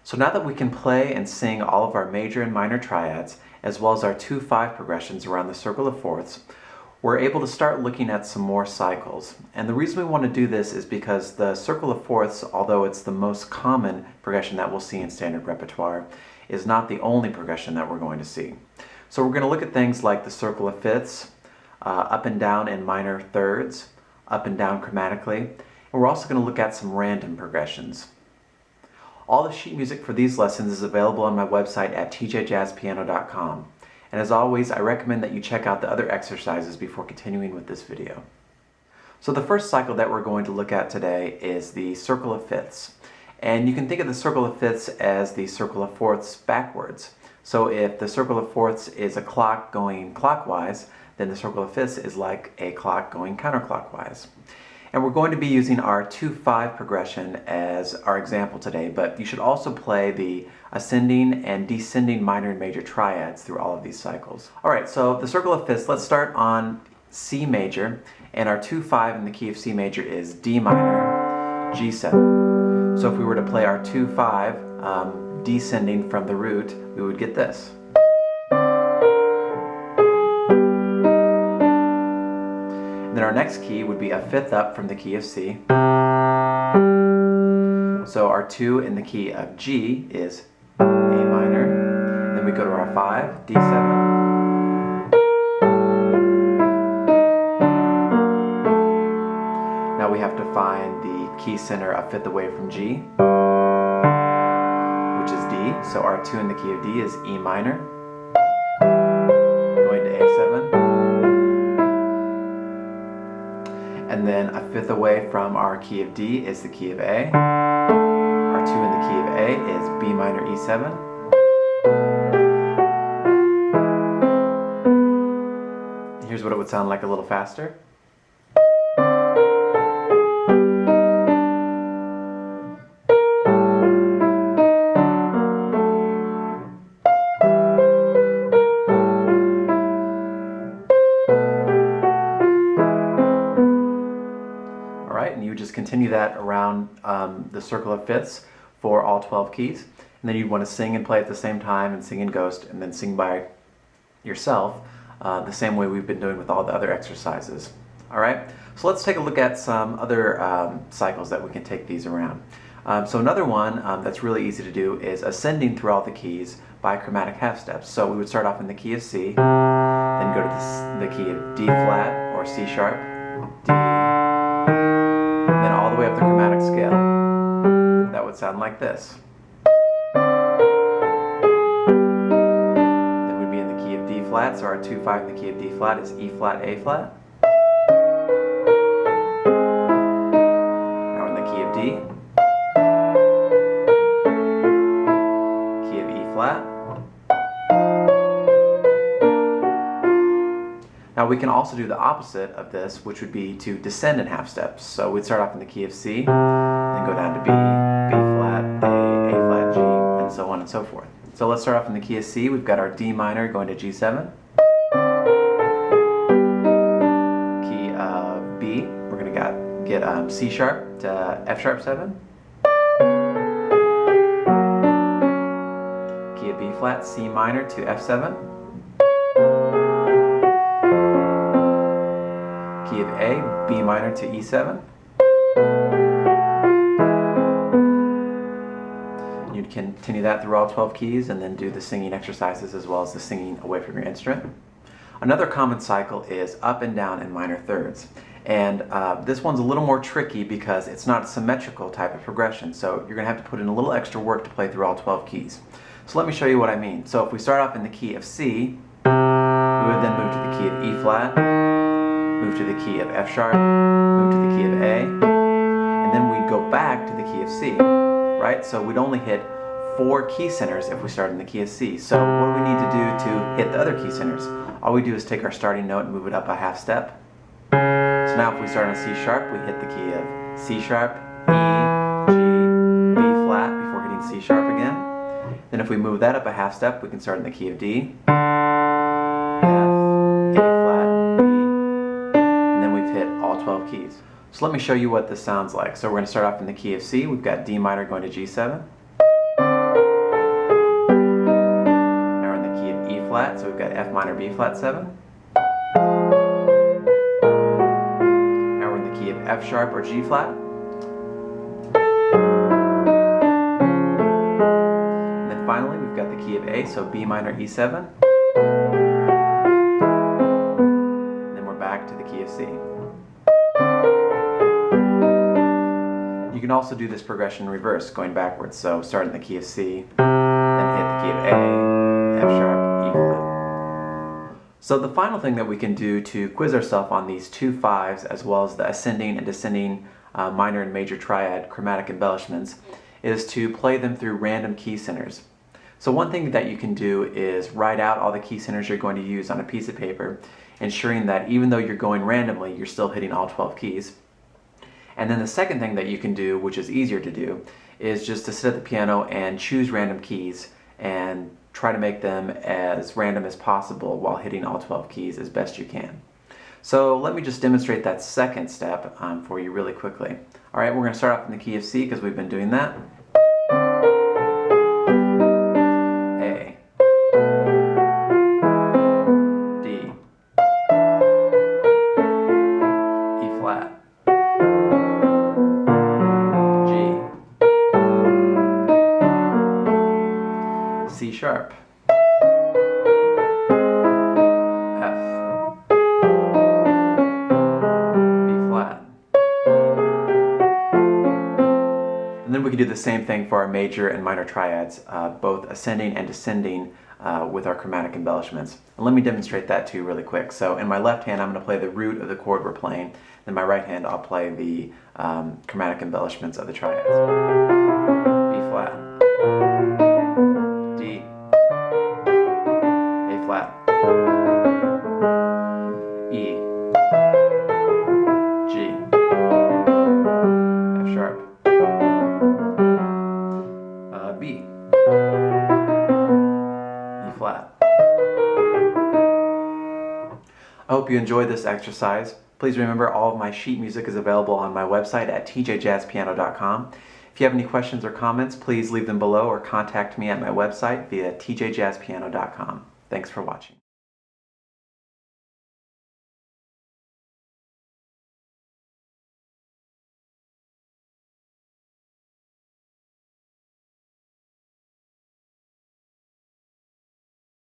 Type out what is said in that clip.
So now that we can play and sing all of our major and minor triads, as well as our 2-5 progressions around the circle of fourths, we're able to start looking at some more cycles. And the reason we want to do this is because the circle of fourths, although it's the most common progression that we'll see in standard repertoire, is not the only progression that we're going to see. So we're going to look at things like the circle of fifths, up and down in minor thirds, up and down chromatically, and we're also going to look at some random progressions. All the sheet music for these lessons is available on my website at tjjazzpiano.com. And as always, I recommend that you check out the other exercises before continuing with this video. So the first cycle that we're going to look at today is the circle of fifths. And you can think of the circle of fifths as the circle of fourths backwards. So if the circle of fourths is a clock going clockwise, then the circle of fifths is like a clock going counterclockwise. And we're going to be using our 2-5 progression as our example today, but you should also play the ascending and descending minor and major triads through all of these cycles. Alright, so the circle of fifths, let's start on C major, and our 2-5 in the key of C major is D minor, G7. So if we were to play our 2-5 descending from the root, we would get this. Then our next key would be a fifth up from the key of C. So our 2 in the key of G is A minor. Then we go to our 5, D7. Now we have to find the key center a fifth away from G, which is D. So our 2 in the key of D is E minor. Going to A7. And then a fifth away from our key of D is the key of A. Our 2 in the key of A is B minor E7. Here's what it would sound like a little faster. And you would just continue that around the circle of fifths for all 12 keys. And then you'd want to sing and play at the same time, and sing in ghost, and then sing by yourself the same way we've been doing with all the other exercises. Alright, so let's take a look at some other cycles that we can take these around. So another one that's really easy to do is ascending through all the keys by chromatic half steps. So we would start off in the key of C, then go to the key of D flat or C sharp, D, then all the way up the chromatic scale. That would sound like this. Then we'd be in the key of D flat, so our 2-5 in the key of D flat is E flat, A flat. Now we're in the key of D. Key of E flat. Now we can also do the opposite of this, which would be to descend in half steps. So we'd start off in the key of C, then go down to B, B flat, A flat, G, and so on and so forth. So let's start off in the key of C. We've got our D minor going to G7. Key of B, we're going to get C sharp to F sharp 7. Key of B flat, C minor to F7. Key of A, B minor to E7. You'd continue that through all 12 keys and then do the singing exercises as well as the singing away from your instrument. Another common cycle is up and down in minor thirds. And this one's a little more tricky because it's not a symmetrical type of progression, so you're going to have to put in a little extra work to play through all 12 keys. So let me show you what I mean. So if we start off in the key of C, we would then move to the key of E flat, move to the key of F sharp, move to the key of A, and then we'd go back to the key of C, right? So we'd only hit 4 key centers if we start in the key of C. So what do we need to do to hit the other key centers? All we do is take our starting note and move it up a half step. So now if we start on C sharp, we hit the key of C sharp, E, G, B flat before hitting C sharp again. Then if we move that up a half step, we can start in the key of D, F, A flat, B, and then we've hit all 12 keys. So let me show you what this sounds like. So we're going to start off in the key of C. We've got D minor going to G7. flat, so we've got F minor, B flat 7. Now we're in the key of F sharp or G flat. And then finally we've got the key of A, so B minor, E7. And then we're back to the key of C. You can also do this progression in reverse, going backwards. So start in the key of C, then hit the key of A, F sharp, E flat. So the final thing that we can do to quiz ourselves on these 2 5s, as well as the ascending and descending minor and major triad chromatic embellishments, is to play them through random key centers. So one thing that you can do is write out all the key centers you're going to use on a piece of paper, ensuring that even though you're going randomly, you're still hitting all 12 keys. And then the second thing that you can do, which is easier to do, is just to sit at the piano and choose random keys and try to make them as random as possible while hitting all 12 keys as best you can. So let me just demonstrate that second step for you really quickly. All right, we're going to start off in the key of C because we've been doing that. A, D, E flat, C sharp, F, B flat. And then we can do the same thing for our major and minor triads, both ascending and descending with our chromatic embellishments. And let me demonstrate that too really quick. So in my left hand I'm going to play the root of the chord we're playing. In my right hand I'll play the chromatic embellishments of the triads. B flat, D, A flat, E, G, F sharp, B, E flat. I hope you enjoyed this exercise. Please remember all of my sheet music is available on my website at tjjazzpiano.com. If you have any questions or comments, please leave them below or contact me at my website via tjjazzpiano.com. Thanks for watching.